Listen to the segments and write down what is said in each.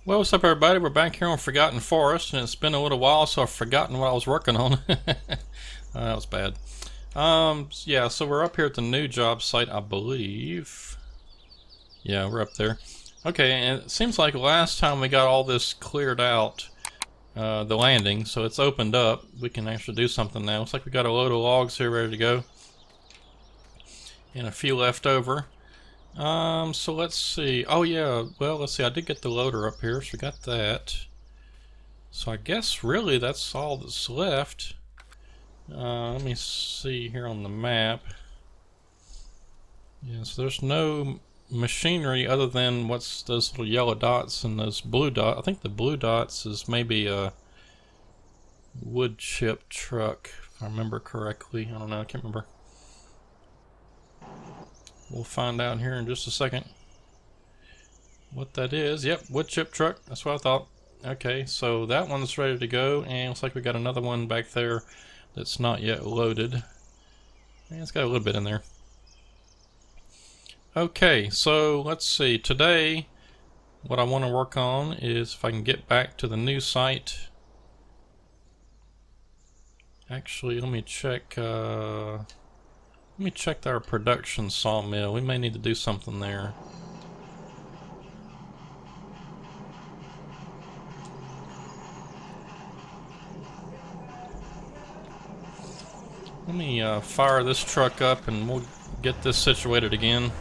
Well, what's up, everybody? We're back here on Forgotten Forest, and it's been a little while, so I've forgotten what I was working on. That was bad. Yeah, so we're up here at the new job site, I believe. Yeah, we're up there. Okay, and it seems like last time we got all this cleared out, the landing, so it's opened up. We can actually do something now. Looks like we got a load of logs here ready to go, and a few left over. So let's see. Oh yeah, well, let's see. I did get the loader up here, so we got that. So I guess really that's all that's left. Let me see here on the map. Yeah, so there's no machinery other than what's those little yellow dots and those blue dots. I think the blue dots is maybe a wood chip truck, if I remember correctly. I don't know, I can't remember. We'll find out here in just a second what that is. Yep, wood chip truck. That's what I thought. Okay, so that one's ready to go, and looks like we got another one back there that's not yet loaded. And it's got a little bit in there. Okay, so let's see. Today, what I want to work on is if I can get back to the new site. Actually, let me check. Let me check our production sawmill. We may need to do something there. Let me fire this truck up, and we'll get this situated again.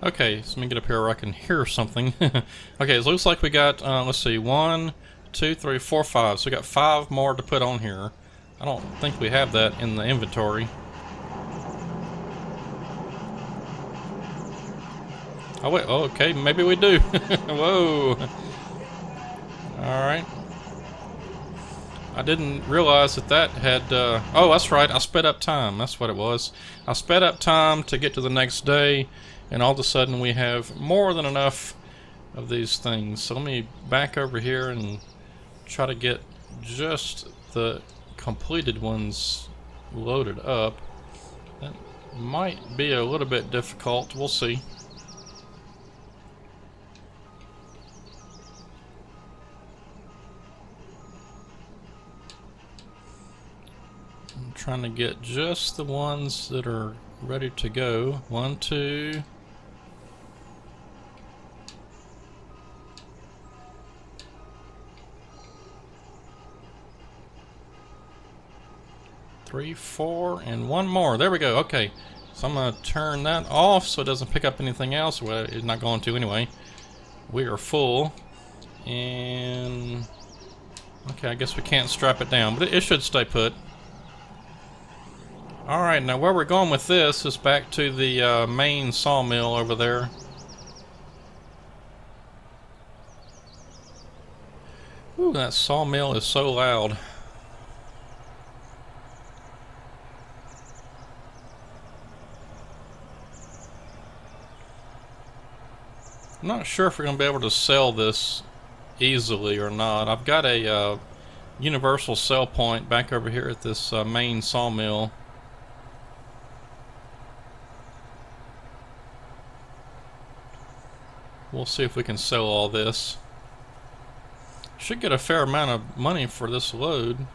Okay, so let me get up here where I can hear something. Okay, it looks like we got, let's see, 1, 2, 3, 4, 5. So we got 5 more to put on here. I don't think we have that in the inventory. Oh wait, oh, okay, maybe we do. Whoa. Alright. I didn't realize that that had, oh, that's right, I sped up time. That's what it was. I sped up time to get to the next day, and all of a sudden we have more than enough of these things. So let me back over here and try to get just the completed ones loaded up. That might be a little bit difficult. We'll see. I'm trying to get just the ones that are ready to go. 1, 2. 3, 4, and 1 more. There we go. Okay, so I'm going to turn that off so it doesn't pick up anything else. Well, it's not going to anyway. We are full. And okay, I guess we can't strap it down, but it should stay put. Alright, now where we're going with this is back to the main sawmill over there. Ooh, that sawmill is so loud. I'm not sure if we're going to be able to sell this easily or not. I've got a universal sell point back over here at this main sawmill. We'll see if we can sell all this. Should get a fair amount of money for this load.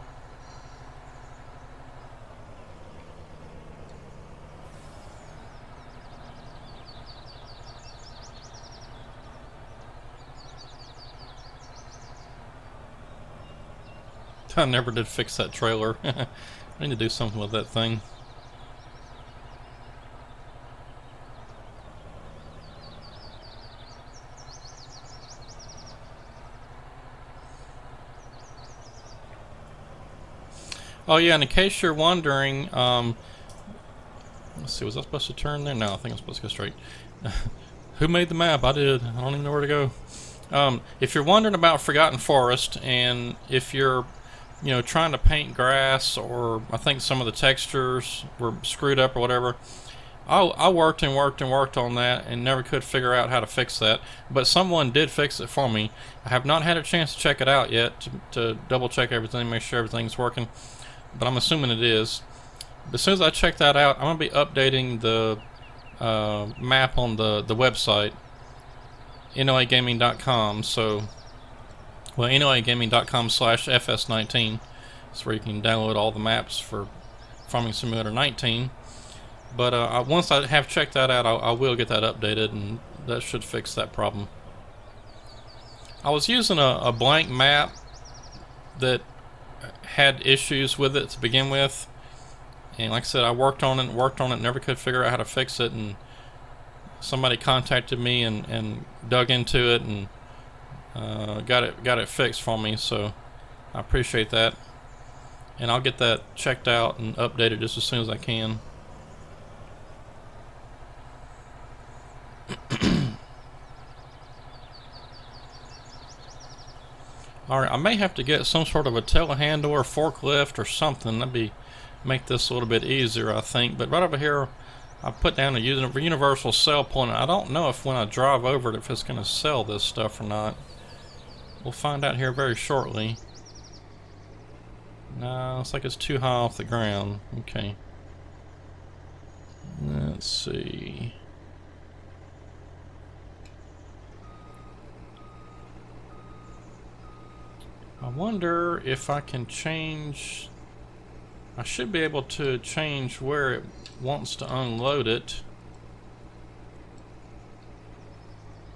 I never did fix that trailer. I need to do something with that thing. Oh yeah, and in case you're wondering, let's see, was I supposed to turn there? No, I think I'm supposed to go straight. Who made the map? I did. I don't even know where to go. If you're wondering about Forgotten Forest, and if you're, trying to paint grass, or I think some of the textures were screwed up or whatever, I worked and worked and worked on that and never could figure out how to fix that. But someone did fix it for me. I have not had a chance to check it out yet to double check everything, make sure everything's working. But I'm assuming it is. But as soon as I check that out, I'm going to be updating the map on the website, noagaming.com. So, well, noagaming.com/fs19. That's where you can download all the maps for Farming Simulator 19. But once I have checked that out, I will get that updated, and that should fix that problem. I was using a blank map that had issues with it to begin with, and like I said, I worked on it, never could figure out how to fix it, and somebody contacted me and dug into it and got it fixed for me, so I appreciate that, and I'll get that checked out and updated just as soon as I can. Alright, I may have to get some sort of a telehandler or forklift or something. That'd make this a little bit easier, I think. But right over here, I put down a universal sell point. I don't know if when I drive over it, if it's going to sell this stuff or not. We'll find out here very shortly. No, looks like it's too high off the ground. Okay. Let's see. I wonder if I can change. I should be able to change where it wants to unload it.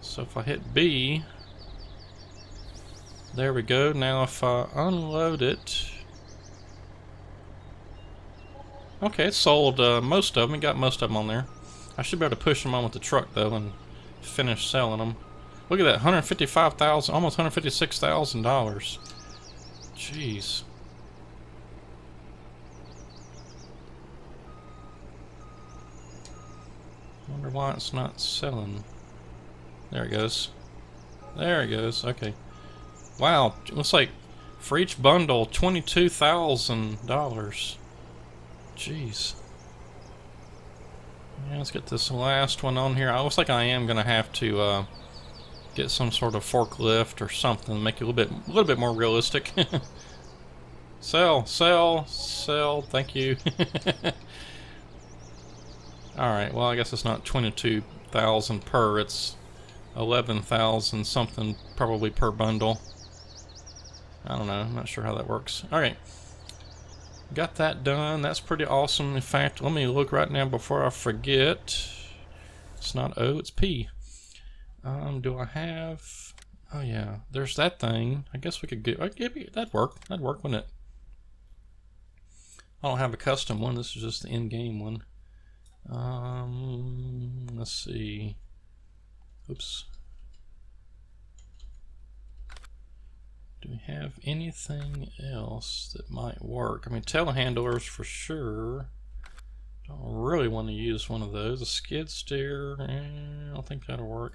So if I hit B, there we go. Now if I unload it, okay, it sold most of them. It got most of them on there. I should be able to push them on with the truck though and finish selling them. Look at that, $155,000, almost $156,000. Jeez. Wonder why it's not selling. There it goes. There it goes. Okay. Wow. Looks like for each bundle, $22,000. Jeez. Yeah, let's get this last one on here. It looks like I am gonna have to get some sort of forklift or something, make it a little bit more realistic. Sell. Thank you. All right. Well, I guess it's not 22,000 per. It's 11,000 something probably per bundle. I don't know. I'm not sure how that works. All right. Got that done. That's pretty awesome. In fact, let me look right now before I forget. It's not O, it's P. Do I have? Oh yeah, there's that thing. I guess we could get. That'd work. That'd work, wouldn't it? I don't have a custom one. This is just the in-game one. Let's see. Oops. Do we have anything else that might work? I mean, telehandlers for sure. Don't really want to use one of those. A skid steer, I don't think that'll work.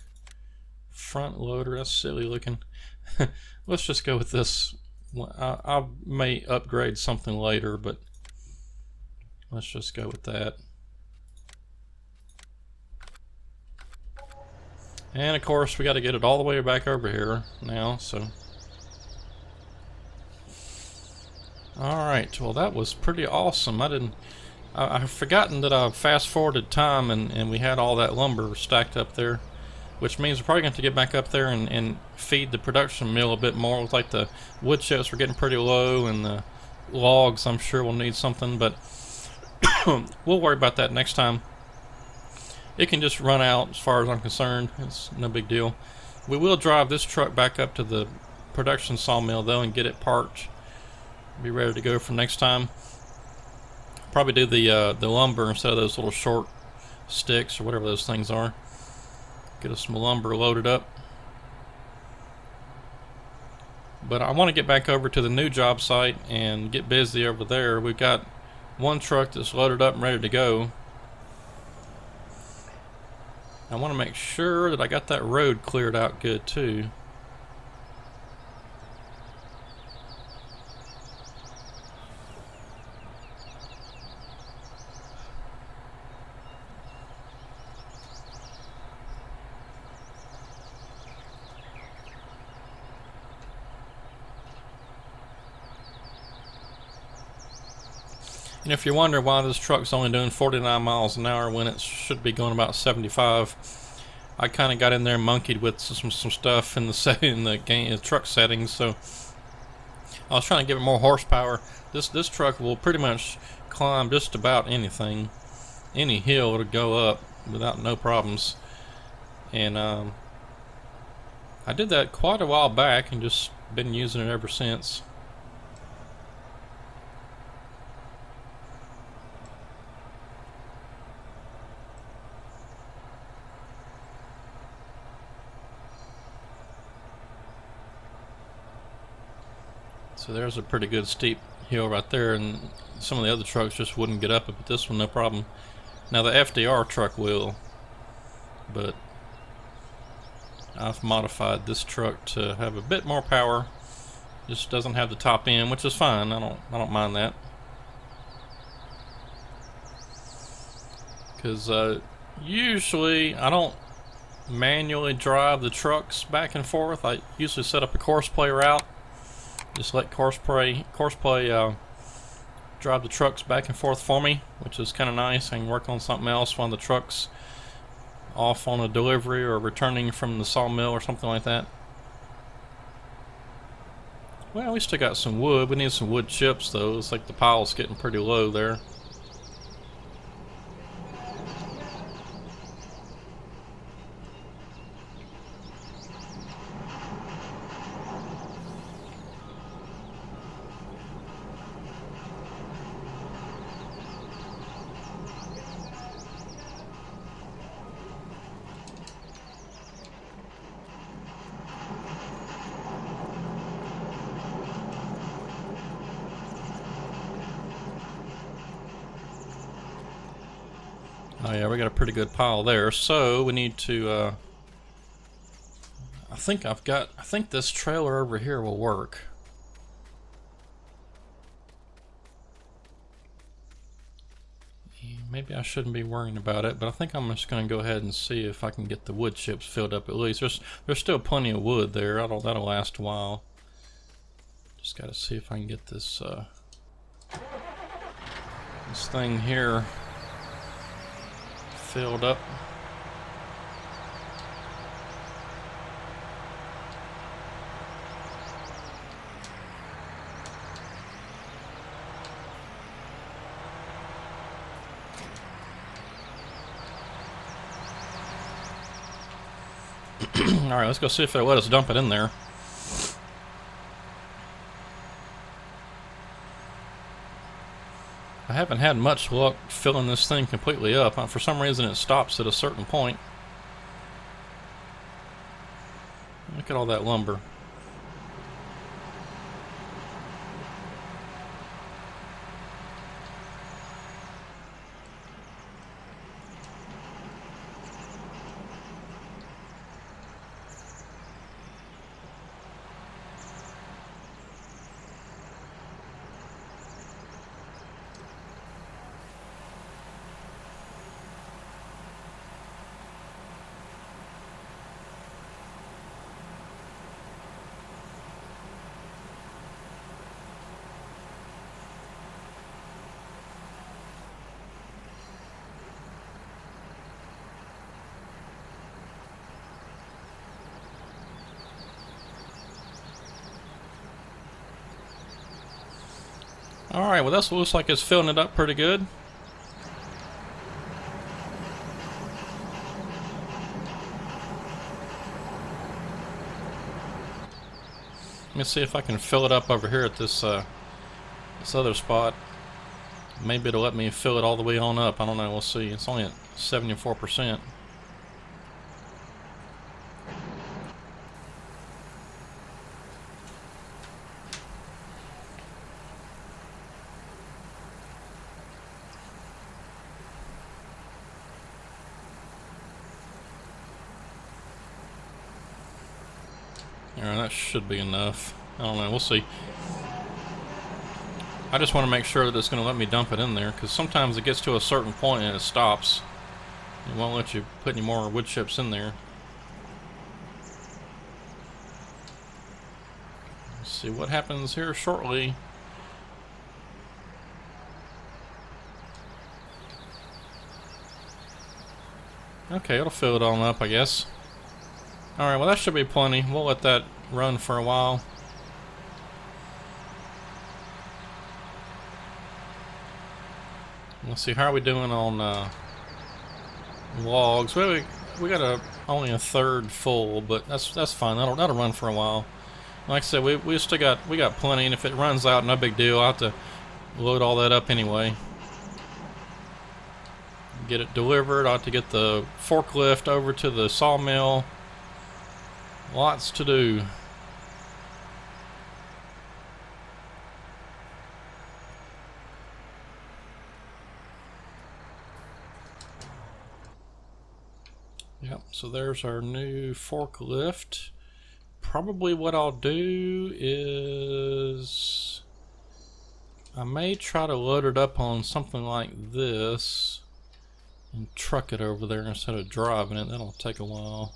Front loader, that's silly looking. Let's just go with this. I may upgrade something later, but let's just go with that. And of course, we got to get it all the way back over here now, so. Alright, well that was pretty awesome. I've forgotten that I fast forwarded time and we had all that lumber stacked up there, which means we're probably going to have to get back up there and feed the production mill a bit more. It looks like the wood chips were getting pretty low, and the logs I'm sure will need something, but we'll worry about that next time. It can just run out as far as I'm concerned. It's no big deal. We will drive this truck back up to the production sawmill though and get it parked Be ready to go for next time. Probably do the lumber instead of those little short sticks or whatever those things are. Get us some lumber loaded up. But I want to get back over to the new job site and get busy over there. We've got one truck that's loaded up and ready to go. I want to make sure that I got that road cleared out good too. And if you wonder why this truck's only doing 49 miles an hour when it should be going about 75, I kind of got in there and monkeyed with some stuff in the truck settings. So I was trying to give it more horsepower. This truck will pretty much climb just about anything, any hill it'll go up without no problems. And I did that quite a while back and just been using it ever since. So there's a pretty good steep hill right there, and some of the other trucks just wouldn't get up it, but this one no problem. Now the FDR truck will, but I've modified this truck to have a bit more power. Just doesn't have the top end, which is fine. I don't mind that, because usually I don't manually drive the trucks back and forth. I usually set up a Courseplay route. Just let Courseplay drive the trucks back and forth for me, which is kind of nice. I can work on something else while the truck's off on a delivery or returning from the sawmill or something like that. Well, we still got some wood. We need some wood chips though. It's like the pile's getting pretty low there. Oh yeah, we got a pretty good pile there. So we need to. I think this trailer over here will work. Maybe I shouldn't be worrying about it, but I think I'm just going to go ahead and see if I can get the wood chips filled up at least. There's still plenty of wood there. That'll last a while. Just got to see if I can get this this thing here filled up. Alright, let's go see if they'll let us dump it in there. I haven't had much luck filling this thing completely up. For some reason it stops at a certain point. Look at all that lumber. Alright, well this looks like it's filling it up pretty good. Let me see if I can fill it up over here at this This other spot, maybe it'll let me fill it all the way on up. I don't know. We'll see. It's only at 74%. Alright, that should be enough. I don't know. We'll see. I just want to make sure that it's going to let me dump it in there, because sometimes it gets to a certain point and it stops. It won't let you put any more wood chips in there. Let's see what happens here shortly. Okay, it'll fill it on up, I guess. Alright, well that should be plenty. We'll let that run for a while. Let's see, how are we doing on logs? Well, we got only a third full, but that's fine. That'll run for a while. Like I said, we got plenty, and if it runs out, no big deal. I'll have to load all that up anyway. Get it delivered. I'll have to get the forklift over to the sawmill. Lots to do. Yep, so there's our new forklift. Probably what I'll do is I may try to load it up on something like this and truck it over there instead of driving it. That'll take a while.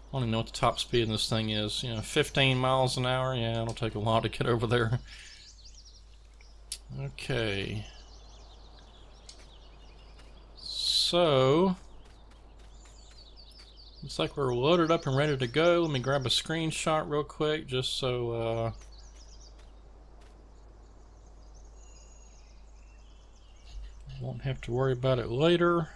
I don't even know what the top speed in this thing is. 15 miles an hour. Yeah, it'll take a while to get over there. Okay. So looks like we're loaded up and ready to go. Let me grab a screenshot real quick just so I won't have to worry about it later.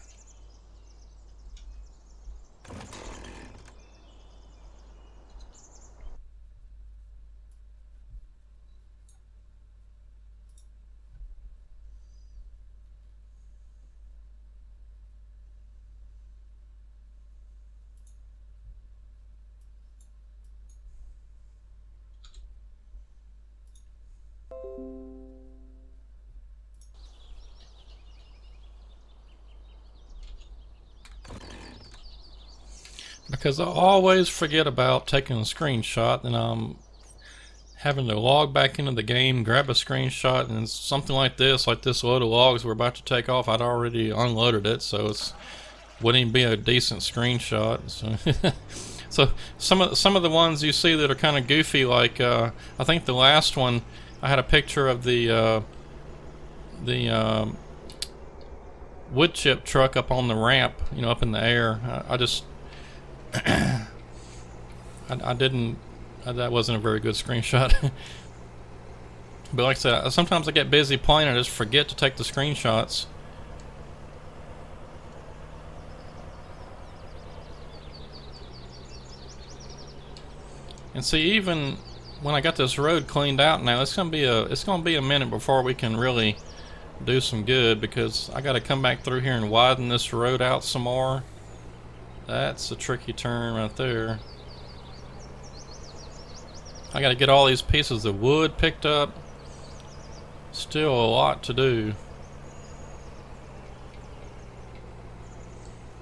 Because I always forget about taking a screenshot, and I'm having to log back into the game, grab a screenshot, and something like this load of logs we're about to take off, I'd already unloaded it, so it wouldn't even be a decent screenshot. So, so some of the ones you see that are kind of goofy, like I think the last one, I had a picture of the wood chip truck up on the ramp, up in the air. I just I didn't. That wasn't a very good screenshot. But like I said, sometimes I get busy playing and I just forget to take the screenshots. And see, even when I got this road cleaned out now, it's gonna be a minute before we can really do some good, because I got to come back through here and widen this road out some more. That's a tricky turn right there. I got to get all these pieces of wood picked up. Still a lot to do.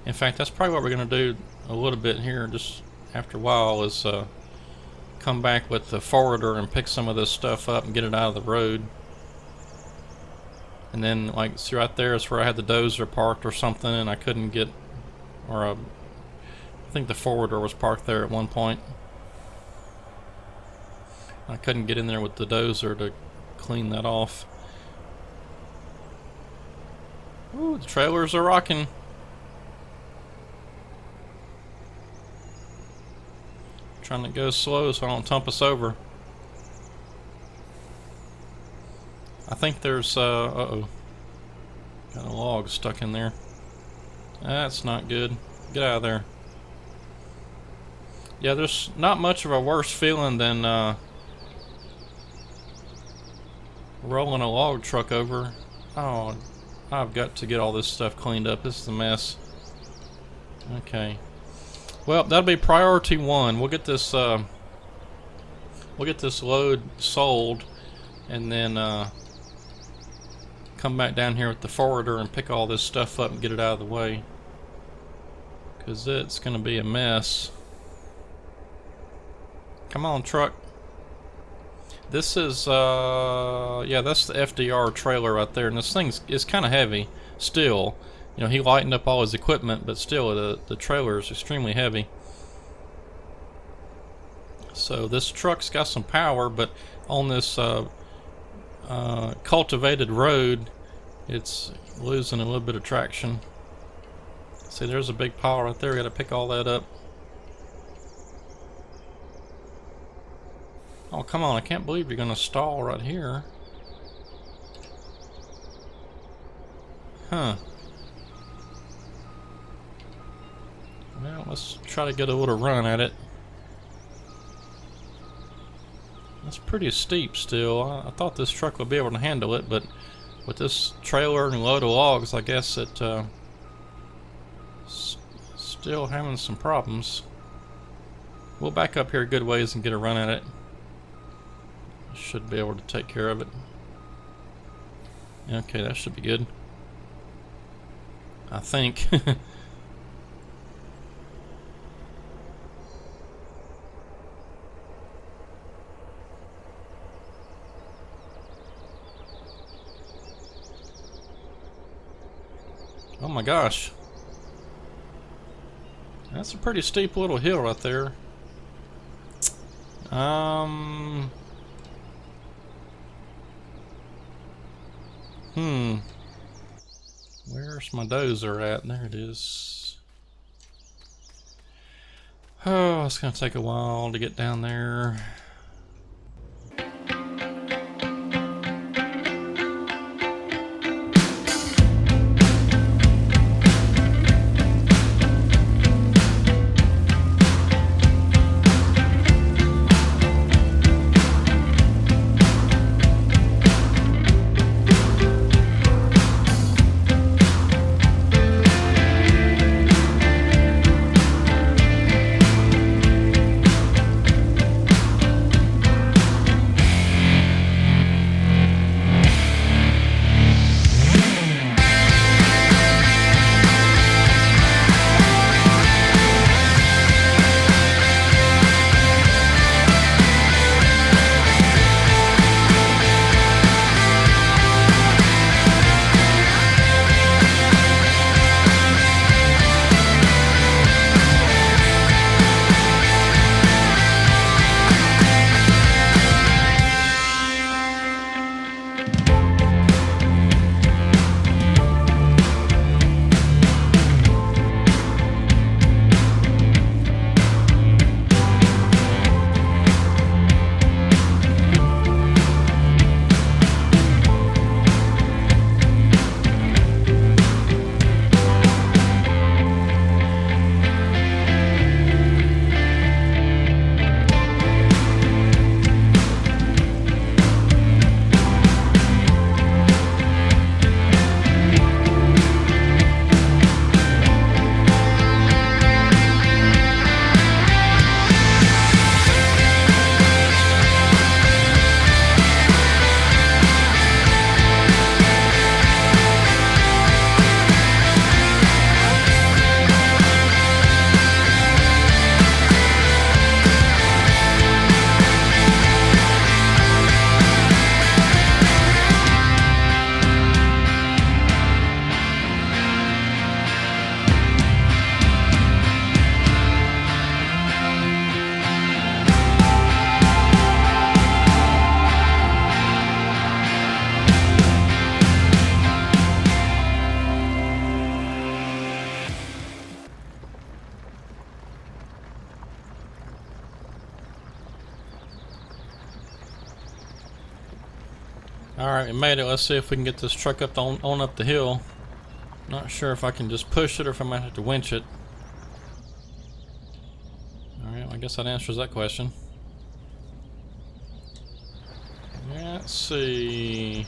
In fact, that's probably what we're going to do a little bit here just after a while, is come back with the forwarder and pick some of this stuff up and get it out of the road. And then, like, see right there is where I had the dozer parked or something, and I couldn't get, or I think the forwarder was parked there at one point. I couldn't get in there with the dozer to clean that off. Ooh, the trailers are rocking. Trying to go slow so I don't tump us over. I think there's uh-oh. Got a log stuck in there. That's not good. Get out of there. Yeah, there's not much of a worse feeling than rolling a log truck over. Oh, I've got to get all this stuff cleaned up. This is a mess. Okay. Well, that'll be priority one. We'll get this load sold, and then come back down here with the forwarder and pick all this stuff up and get it out of the way, because it's gonna be a mess. Come on, truck. This is yeah, that's the FDR trailer right there, and this thing is kind of heavy still. You know, he lightened up all his equipment, but still the trailer is extremely heavy. So this truck's got some power, but on this cultivated road, it's losing a little bit of traction. See, there's a big pile right there. We gotta pick all that up. Oh, come on, I can't believe you're gonna stall right here. Huh. Well, let's try to get a little run at it. It's pretty steep still. I thought this truck would be able to handle it, but with this trailer and load of logs, I guess it still having some problems. We'll back up here a good ways and get a run at it. Should be able to take care of it. Okay, that should be good, I think. Oh my gosh. That's a pretty steep little hill right there. Where's my dozer at? There it is. Oh, it's gonna take a while to get down there. Alright, we made it. Let's see if we can get this truck up on up the hill. Not sure if I can just push it or if I might have to winch it. Alright, I guess that answers that question. Yeah, Let's see.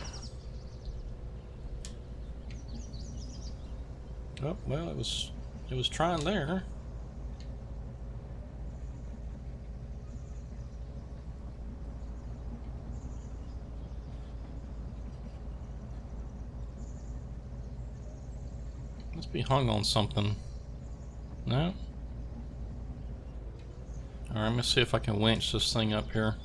Oh, well, it was trying there. Must be hung on something. No? Alright, let me see if I can winch this thing up here.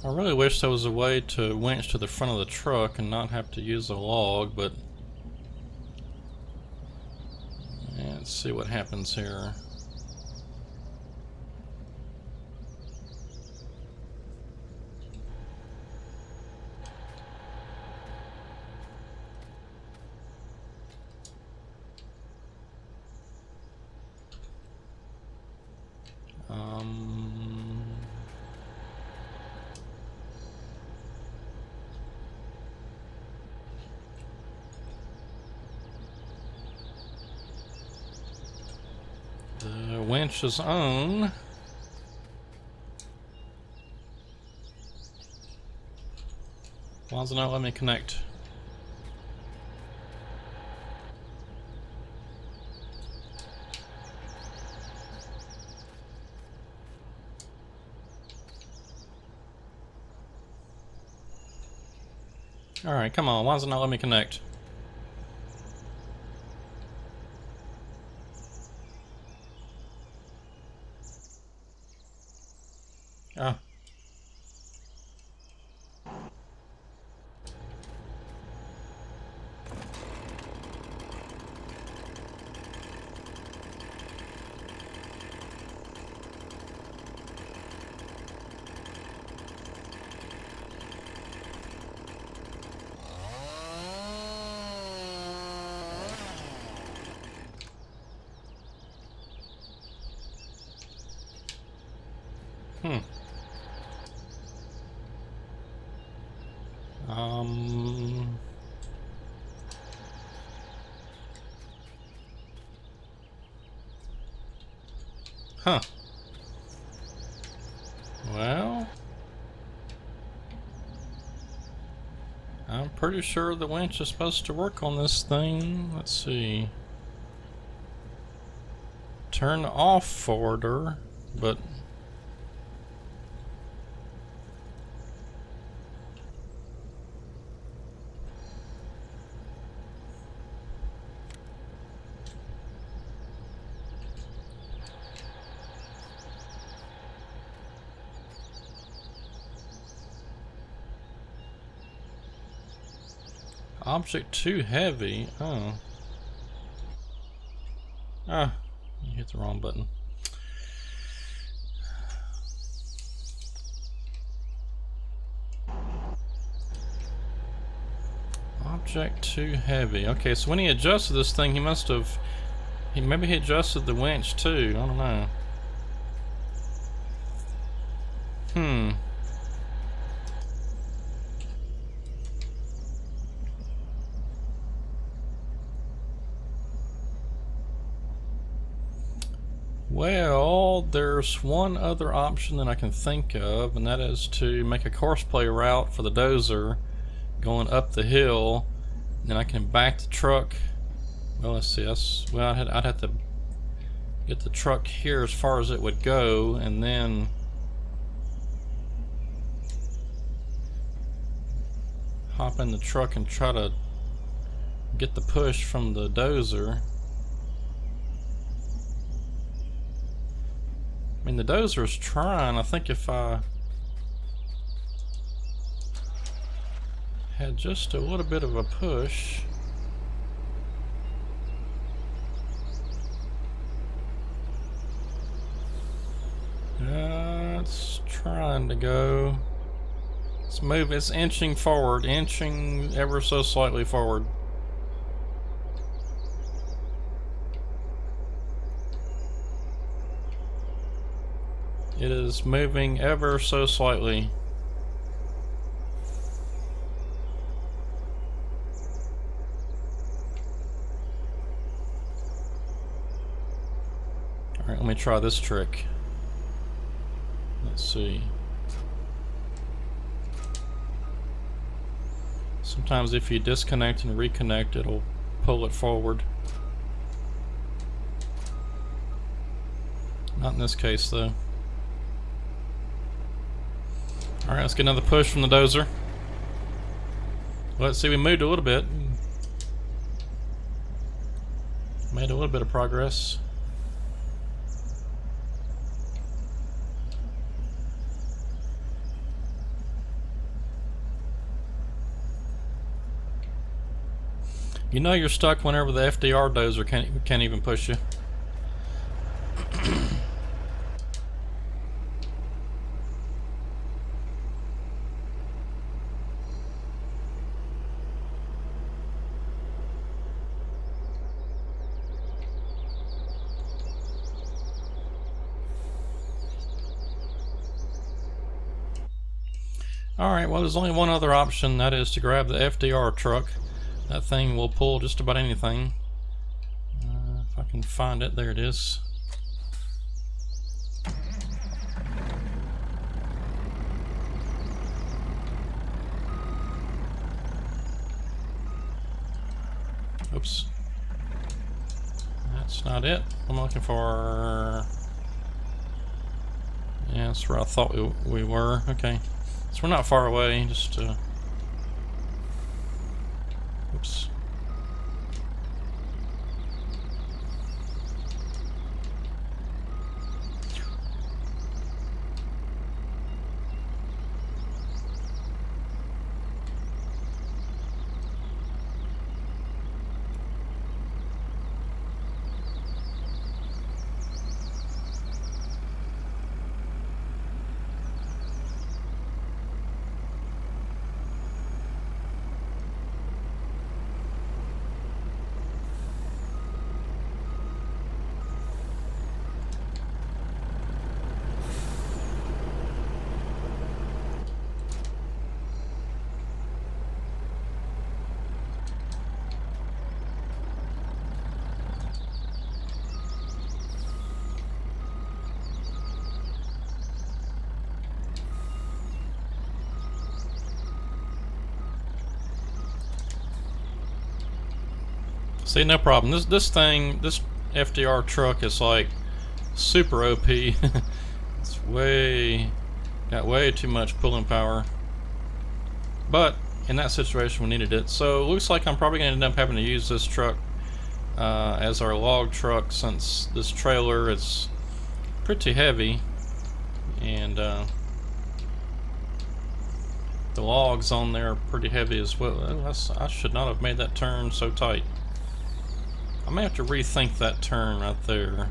I really wish there was a way to winch to the front of the truck and not have to use a log, but let's see what happens here. The winch is on. Why does it not let me connect? Alright, come on, why does it not let me connect? Ah. Hmm. Huh. Well, I'm pretty sure the winch is supposed to work on this thing. Let's see. Turn off forwarder, but object too heavy. Oh. Ah, you hit the wrong button. Object too heavy. Okay, so when he adjusted this thing, he must have... maybe he adjusted the winch too. I don't know. Hmm. Well, there's one other option that I can think of, and that is to make a courseplay route for the dozer going up the hill. And then I can back the truck. Well, let's see. Well, I'd have to get the truck here as far as it would go, and then hop in the truck and try to get the push from the dozer. I mean, the dozer's trying. I think if I had just a little bit of a push. It's trying to go. Let's move. It's inching forward, inching ever so slightly forward. It is moving ever so slightly. Alright, let me try this trick. Let's see. Sometimes if you disconnect and reconnect, it'll pull it forward. Not in this case, though. Alright, let's get another push from the dozer. Let's see, we moved a little bit. Made a little bit of progress. You know you're stuck whenever the FDR dozer can't even push you. Alright, well there's only one other option, that is to grab the FDR truck. That thing will pull just about anything. If I can find it, there it is. Oops. That's not it. I'm looking for... Yeah, that's where I thought we were. Okay. So we're not far away, just oops. See, no problem. This FDR truck is like super OP. It's got way too much pulling power. But in that situation, we needed it. So it looks like I'm probably going to end up having to use this truck as our log truck, since this trailer is pretty heavy, and the logs on there are pretty heavy as well. I should not have made that turn so tight. I may have to rethink that turn right there.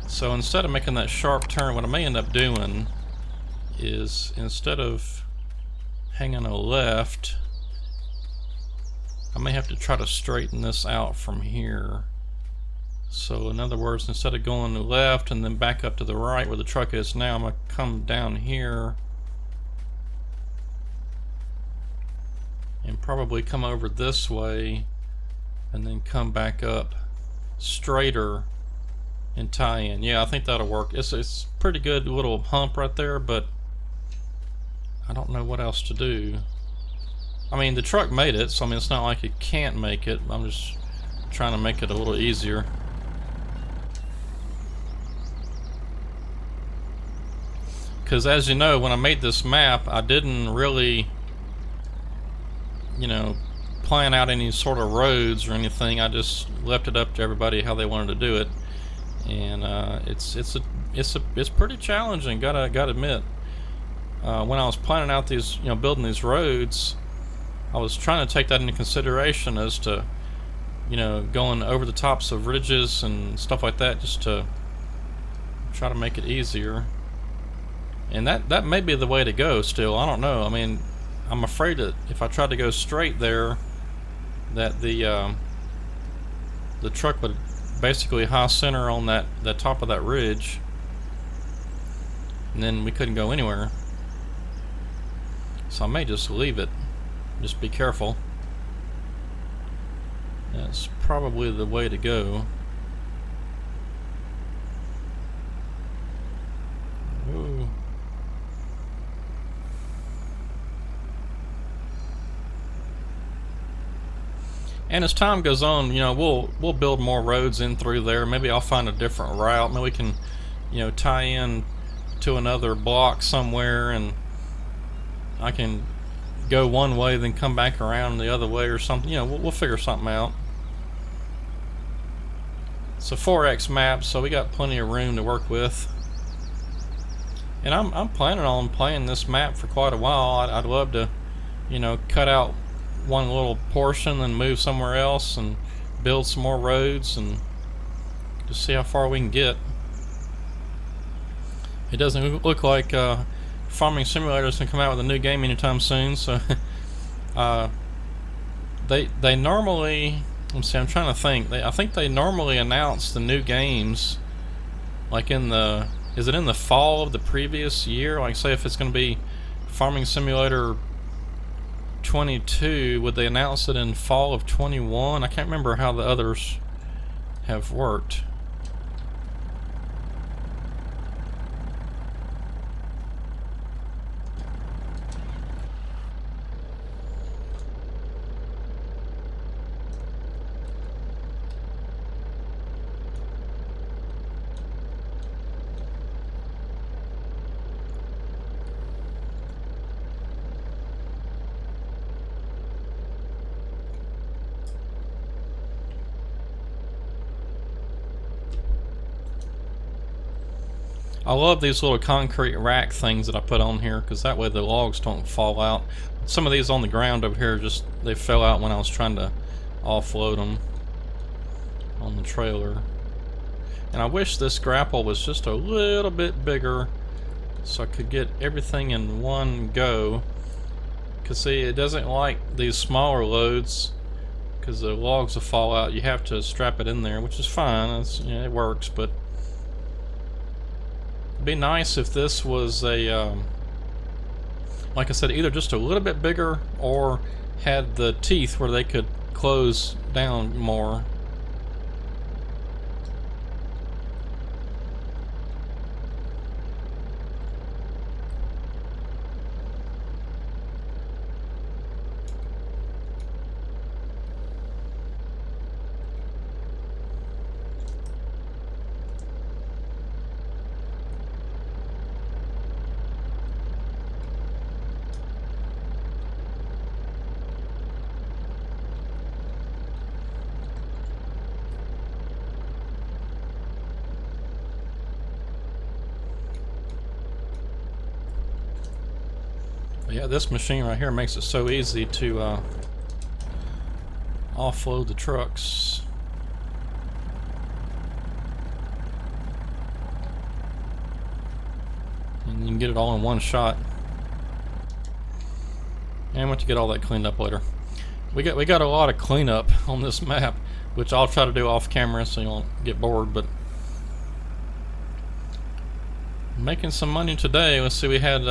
So instead of making that sharp turn, what I may end up doing is, instead of hanging a left, I may have to try to straighten this out from here. So in other words, instead of going left and then back up to the right where the truck is now, I'm going to come down here and probably come over this way and then come back up straighter and tie in. Yeah, I think that'll work. It's pretty good little hump right there, but I don't know what else to do. I mean, the truck made it, so I mean, it's not like it can't make it. I'm just trying to make it a little easier. Because as you know, when I made this map, I didn't really, you know, plan out any sort of roads or anything. I just left it up to everybody how they wanted to do it, and it's pretty challenging. Gotta admit. When I was planning out these, you know, building these roads, I was trying to take that into consideration as to, you know, going over the tops of ridges and stuff like that, just to try to make it easier. And that may be the way to go still. I don't know. I mean, I'm afraid that if I tried to go straight there, that the truck would basically high center on that top of that ridge, and then we couldn't go anywhere. So I may just leave it. Just be careful. That's probably the way to go. Ooh. And as time goes on, you know, we'll build more roads in through there. Maybe I'll find a different route. Maybe we can, you know, tie in to another block somewhere, and I can go one way, then come back around the other way or something. You know, we'll figure something out. It's a 4X map, so we got plenty of room to work with. And I'm planning on playing this map for quite a while. I'd love to, you know, cut out one little portion and move somewhere else and build some more roads and just see how far we can get. It doesn't look like Farming Simulator's gonna come out with a new game anytime soon, so they normally, let's see, I'm trying to think. I think they normally announce the new games like in the, is it in the fall of the previous year? Like, say if it's going to be Farming Simulator 22, would they announce it in fall of 21? I can't remember how the others have worked. I love these little concrete rack things that I put on here, because that way the logs don't fall out. Some of these on the ground over here, just they fell out when I was trying to offload them on the trailer. And I wish this grapple was just a little bit bigger so I could get everything in one go. Because see, it doesn't like these smaller loads because the logs will fall out. You have to strap it in there, which is fine. It's, you know, it works, but it'd be nice if this was a, like I said, either just a little bit bigger or had the teeth where they could close down more. Yeah, this machine right here makes it so easy to offload the trucks. And you can get it all in one shot. And once you get all that cleaned up later. We got a lot of cleanup on this map, which I'll try to do off camera so you won't get bored, but making some money today. Let's see, we had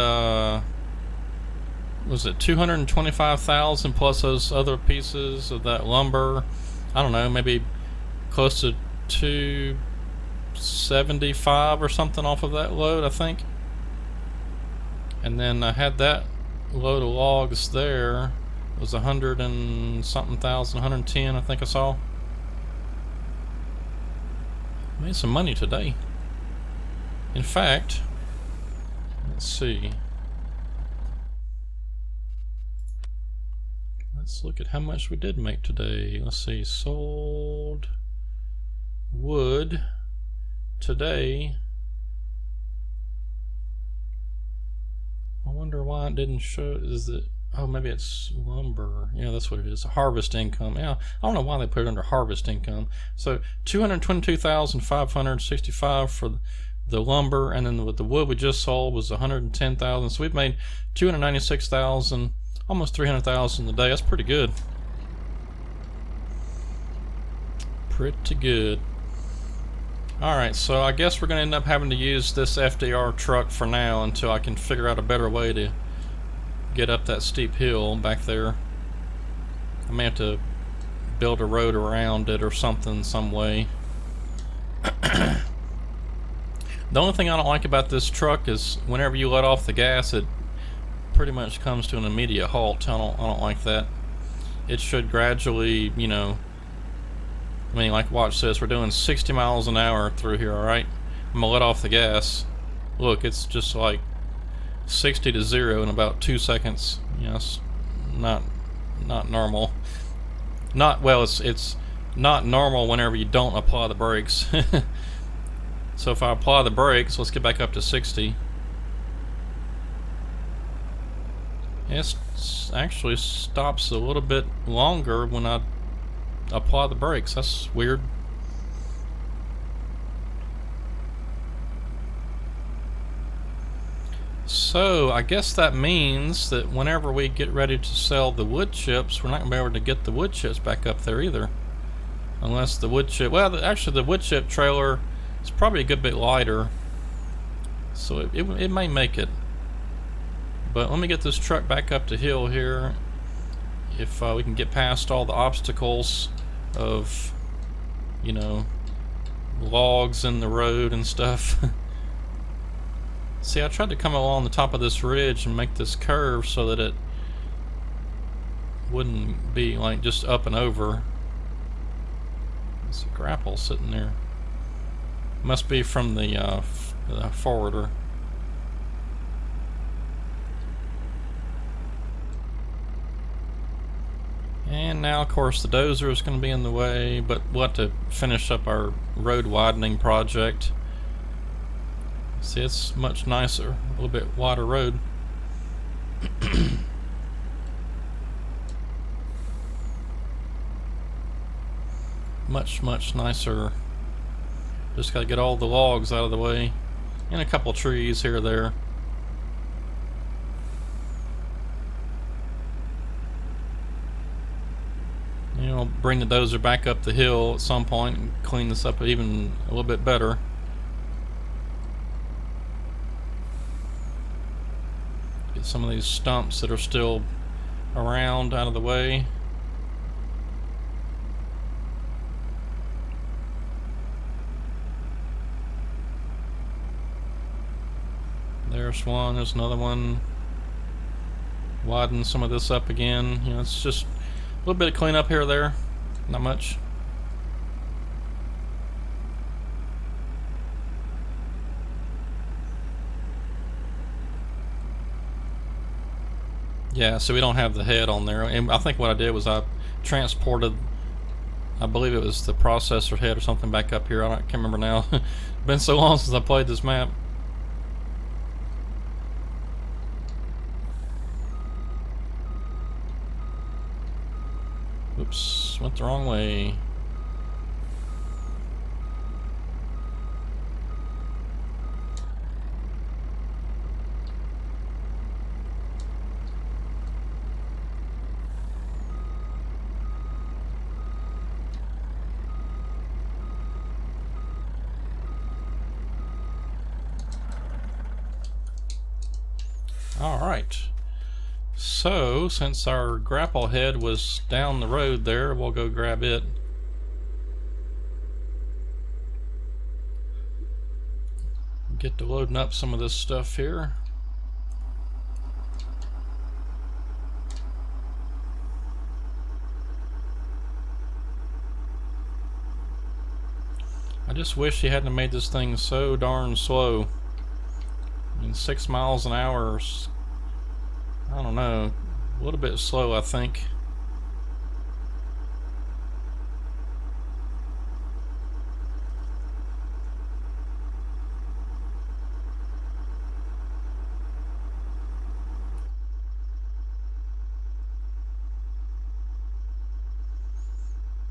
was it 225,000 plus those other pieces of that lumber? I don't know, maybe close to 275 or something off of that load, I think. And then I had that load of logs there. It was 100 and something thousand, 110 I think I saw. Made some money today. In fact, let's see. Let's look at how much we did make today. Let's see, sold wood today. I wonder why it didn't show. Is it, oh, maybe it's lumber. Yeah, that's what it is. Harvest income. Yeah, I don't know why they put it under harvest income. So 222,565 for the lumber, and then with the wood we just sold was 110,000. So we've made 296,000. Almost 300,000 a day. That's pretty good. Pretty good. Alright, so I guess we're going to end up having to use this FDR truck for now until I can figure out a better way to get up that steep hill back there. I may have to build a road around it or something, some way. The only thing I don't like about this truck is whenever you let off the gas, it pretty much comes to an immediate halt. I don't like that. It should gradually, you know, I mean, like watch this, we're doing 60 miles an hour through here, alright? I'm gonna let off the gas. Look, it's just like 60 to 0 in about 2 seconds. Yes, not normal. Not, well, it's not normal whenever you don't apply the brakes. So if I apply the brakes, let's get back up to 60. It actually stops a little bit longer when I apply the brakes. That's weird. So I guess that means that whenever we get ready to sell the wood chips, we're not going to be able to get the wood chips back up there either. Unless the wood chip, well, actually the wood chip trailer is probably a good bit lighter, so it may make it. But let me get this truck back up the hill here. If we can get past all the obstacles of, you know, logs in the road and stuff. See, I tried to come along the top of this ridge and make this curve so that it wouldn't be like just up and over. There's a grapple sitting there. Must be from the forwarder. And now, of course, the dozer is going to be in the way, but we'll have to finish up our road widening project. See, it's much nicer, a little bit wider road. Much nicer. Just got to get all the logs out of the way, and a couple trees here or there. You know, bring the dozer back up the hill at some point and clean this up even a little bit better. Get some of these stumps that are still around out of the way. There's one, there's another one. Widen some of this up again. You know, it's just a little bit of cleanup here or there, not much. Yeah, so we don't have the head on there. And I think what I did was I transported, I believe it was the processor head or something back up here. I can't remember now. Been so long since I played this map. Oops, went the wrong way. Alright, so since our grapple head was down the road there, we'll go grab it. Get to loading up some of this stuff here. I just wish he hadn't made this thing so darn slow. I mean, 6 miles an hour, I don't know, a little bit slow, I think.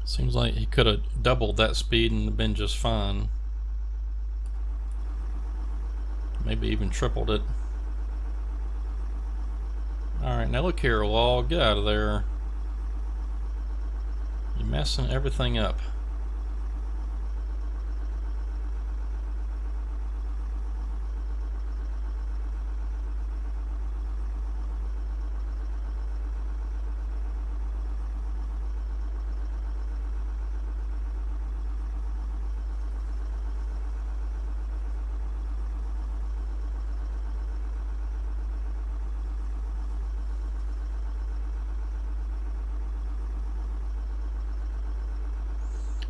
Seems like he could have doubled that speed and been just fine. Maybe even tripled it. Alright, now look here, log, get out of there. You're messing everything up.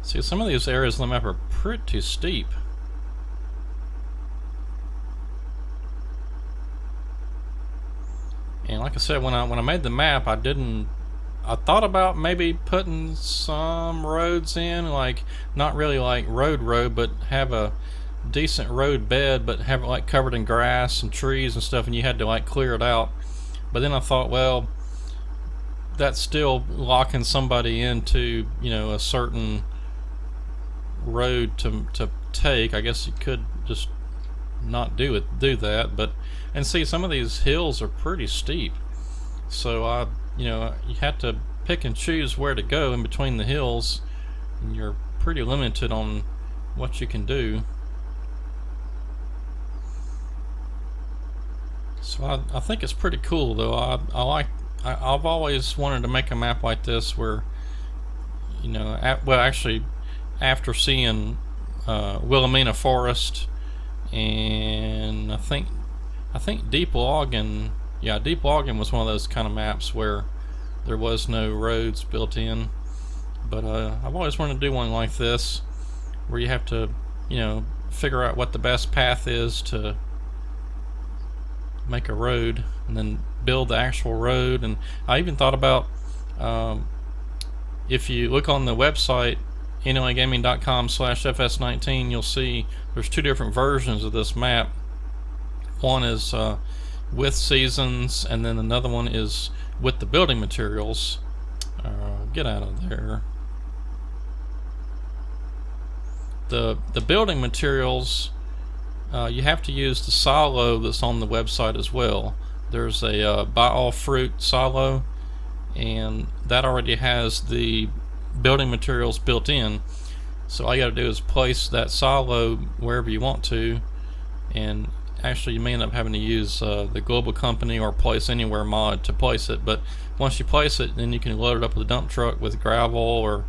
See, some of these areas on the map are pretty steep. And like I said, when I made the map, I thought about maybe putting some roads in, like not really like road, but have a decent road bed, but have it like covered in grass and trees and stuff, and you had to like clear it out. But then I thought, well, that's still locking somebody into, you know, a certain road to take. I guess you could just not do that, but and see, some of these hills are pretty steep, so you know, you have to pick and choose where to go in between the hills, and you're pretty limited on what you can do. So I think it's pretty cool, though. I've always wanted to make a map like this where, you know, well, actually, after seeing Wilhelmina Forest, and I think Deep Login, yeah, Deep Login was one of those kind of maps where there was no roads built in. But I've always wanted to do one like this, where you have to, you know, figure out what the best path is to make a road, and then build the actual road. And I even thought about, if you look on the website NLAgaming.com/FS19, you'll see there's two different versions of this map. One is with seasons, and then another one is with the building materials. Get out of there. The building materials, you have to use the silo that's on the website as well. There's a buy all fruit silo, and that already has the building materials built in. So all you got to do is place that silo wherever you want to, and actually you may end up having to use the Global Company or Place Anywhere mod to place it. But once you place it, then you can load it up with a dump truck with gravel or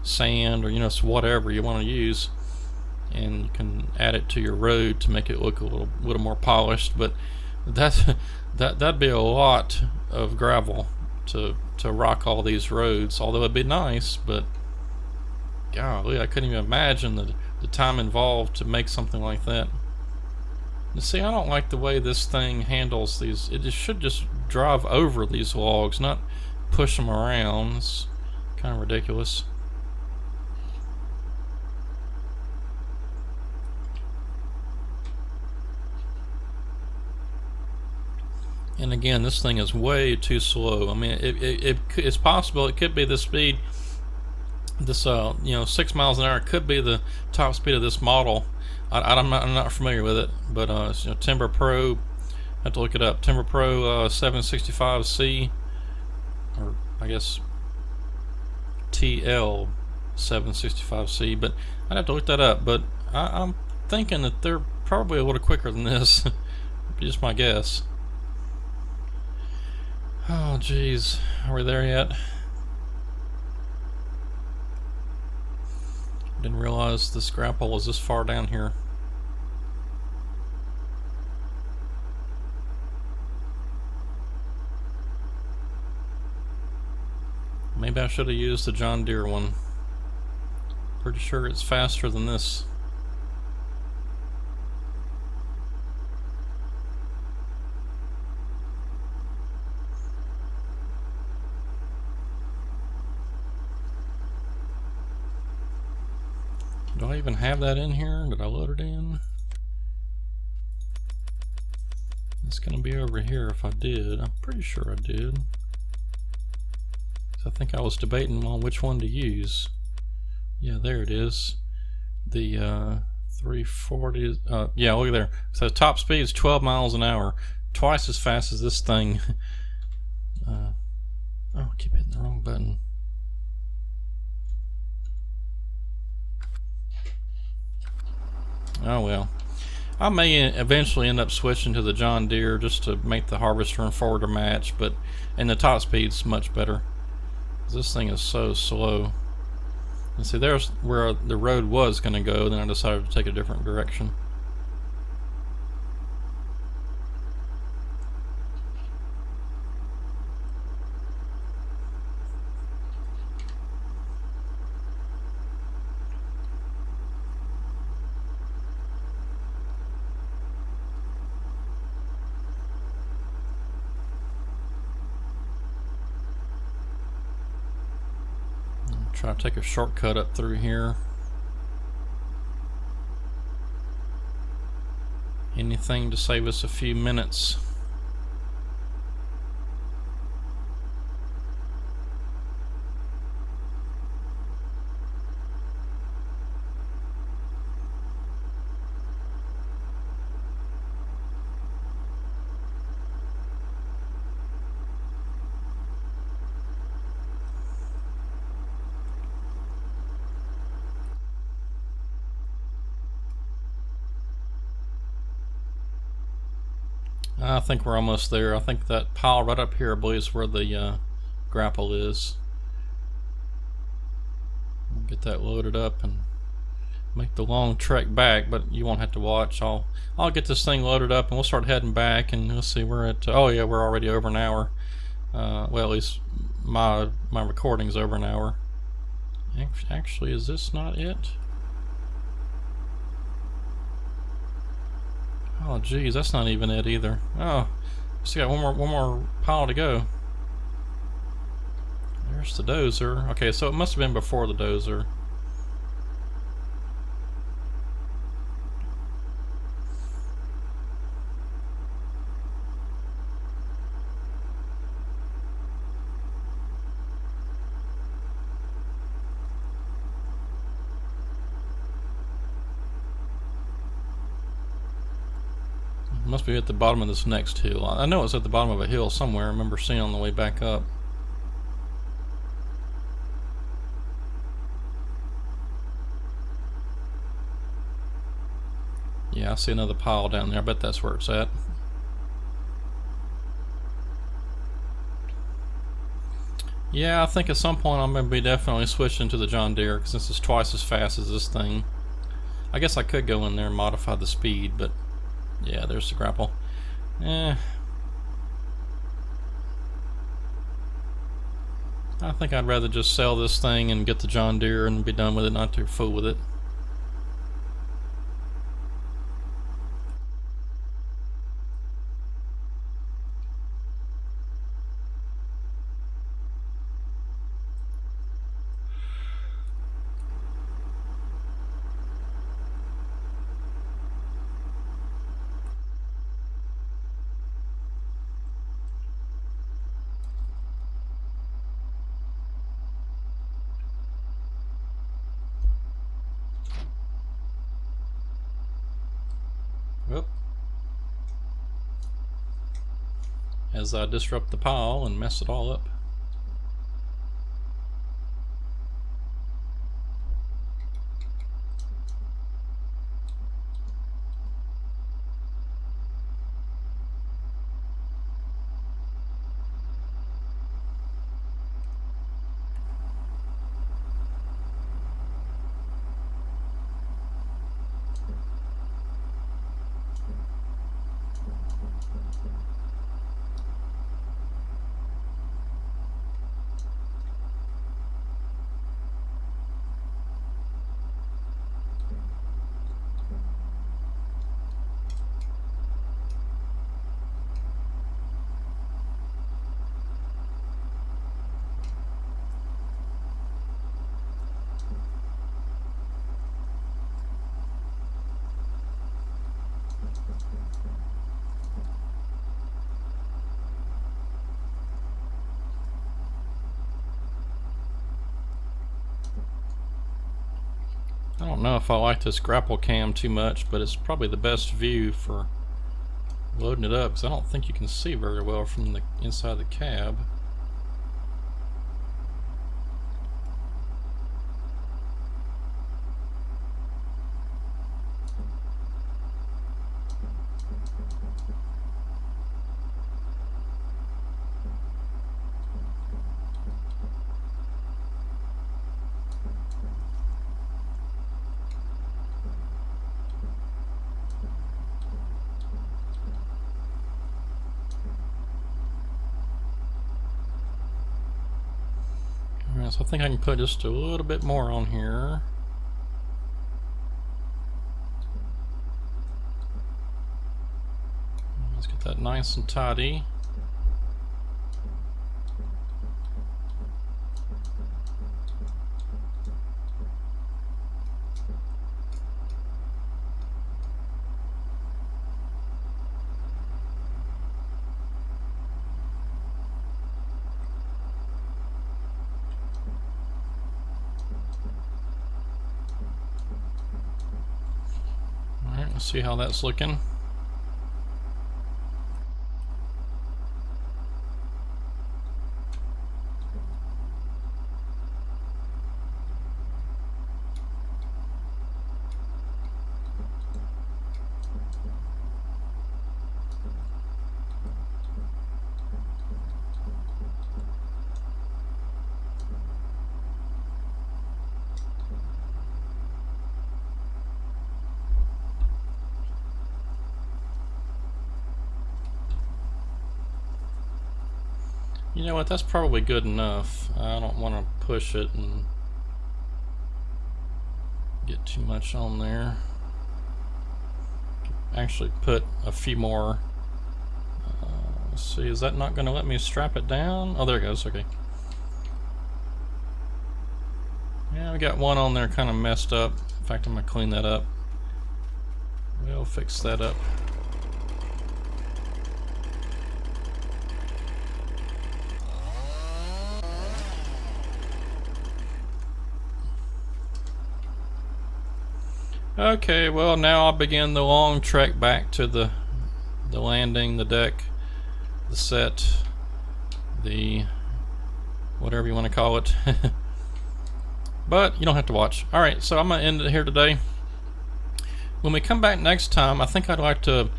sand, or, you know, whatever you want to use, and you can add it to your road to make it look a little more polished. But that'd be a lot of gravel to rock all these roads, although it'd be nice. But golly, I couldn't even imagine the time involved to make something like that. You see, I don't like the way this thing handles these. It should just drive over these logs, not push them around. It's kind of ridiculous. And again, this thing is way too slow. I mean, it's possible it could be the speed. This you know, 6 miles an hour could be the top speed of this model. I'm not familiar with it, but it's, you know, Timber Pro. I have to look it up. Timber Pro 765C, or I guess TL 765C. But I'd have to look that up. But I'm thinking that they're probably a little quicker than this. Just my guess. Oh, geez, are we there yet? Didn't realize the scrap hole was this far down here. Maybe I should have used the John Deere one. Pretty sure it's faster than this. Do I even have that in here? Did I load it in? It's going to be over here if I did. I'm pretty sure I did. I think I was debating on which one to use. Yeah, there it is. The 340. Yeah, look there. So top speed is 12 miles an hour, twice as fast as this thing. Oh, I keep hitting the wrong button. Oh well. I may eventually end up switching to the John Deere just to make the harvester and forwarder match, and the top speed's much better. This thing is so slow. And see, there's where the road was going to go, then I decided to take a different direction. Try to take a shortcut up through here. Anything to save us a few minutes. I think we're almost there. I think that pile right up here, I believe, is where the grapple is. We'll get that loaded up and make the long trek back, but you won't have to watch. I'll get this thing loaded up and we'll start heading back, and we'll see. We're at oh yeah, we're already over an hour. Well, at least my recording's over an hour. Actually, is this not it? Oh geez, that's not even it either. Oh, still got one more pile to go. There's the dozer. Okay, so it must have been before the dozer. Must be at the bottom of this next hill. I know it's at the bottom of a hill somewhere. I remember seeing on the way back up. Yeah, I see another pile down there. I bet that's where it's at. Yeah, I think at some point I'm going to be definitely switching to the John Deere, because this is twice as fast as this thing. I guess I could go in there and modify the speed, but yeah, there's the grapple. I think I'd rather just sell this thing and get the John Deere and be done with it, not to fool with it. Whoop. As I disrupt the pile and mess it all up. I don't know if I like this grapple cam too much, but it's probably the best view for loading it up, because I don't think you can see very well from the inside of the cab. Alright, so I think I can put just a little bit more on here. Let's get that nice and tidy. Let's see how that's looking. You know what, that's probably good enough. I don't want to push it and get too much on there. Actually put a few more. Let's see, is that not going to let me strap it down? Oh, there it goes, okay. Yeah, we got one on there kind of messed up. In fact, I'm going to clean that up. We'll fix that up. Okay, well now I'll begin the long trek back to the landing, the deck, the set, the whatever you want to call it. But you don't have to watch. Alright, so I'm going to end it here today. When we come back next time, I think I'd like to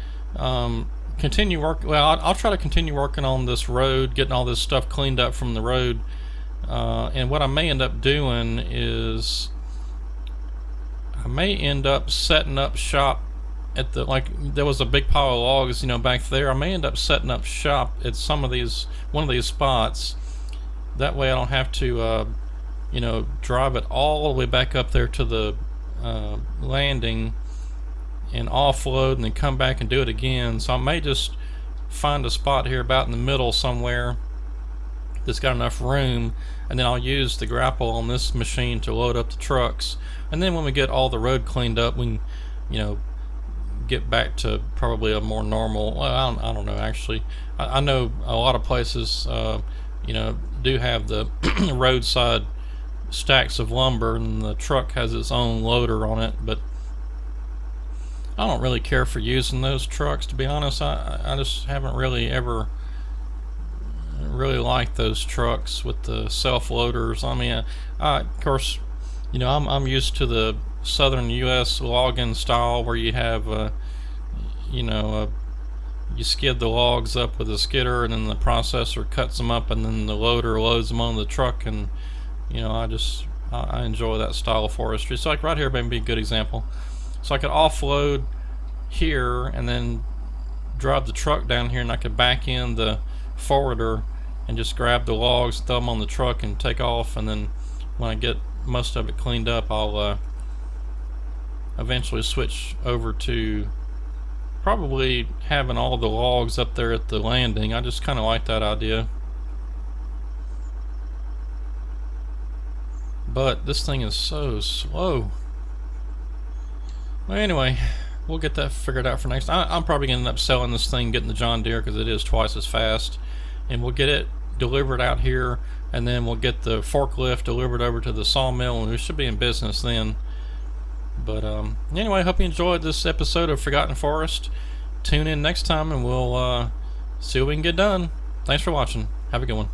continue work. Well, I'll try to continue working on this road, getting all this stuff cleaned up from the road. And what I may end up doing is I may end up setting up shop at the, like, there was a big pile of logs, you know, back there. I may end up setting up shop at some of these, one of these spots. That way I don't have to, you know, drive it all the way back up there to the landing and offload and then come back and do it again. So I may just find a spot here about in the middle somewhere that's got enough room, and then I'll use the grapple on this machine to load up the trucks. And then when we get all the road cleaned up, we can, you know, get back to probably a more normal, well, I don't know, actually. I know a lot of places, you know, do have the roadside stacks of lumber, and the truck has its own loader on it, but I don't really care for using those trucks, to be honest. I just haven't really ever really liked those trucks with the self-loaders. I mean, of course, you know, I'm used to the southern U.S. logging style where you have, you know, you skid the logs up with a skidder, and then the processor cuts them up, and then the loader loads them on the truck. And you know, I enjoy that style of forestry. So like right here may be a good example. So I could offload here and then drive the truck down here, and I could back in the forwarder and just grab the logs, throw them on the truck, and take off. And then when I get most of it cleaned up, I'll eventually switch over to probably having all the logs up there at the landing. I just kind of like that idea. But this thing is so slow. Well, anyway, we'll get that figured out for next time. I'm probably going to end up selling this thing, getting the John Deere, because it is twice as fast. And we'll get it delivered out here, and then we'll get the forklift delivered over to the sawmill, and we should be in business then. But anyway, I hope you enjoyed this episode of Forgotten Forest. Tune in next time, and we'll see what we can get done. Thanks for watching. Have a good one.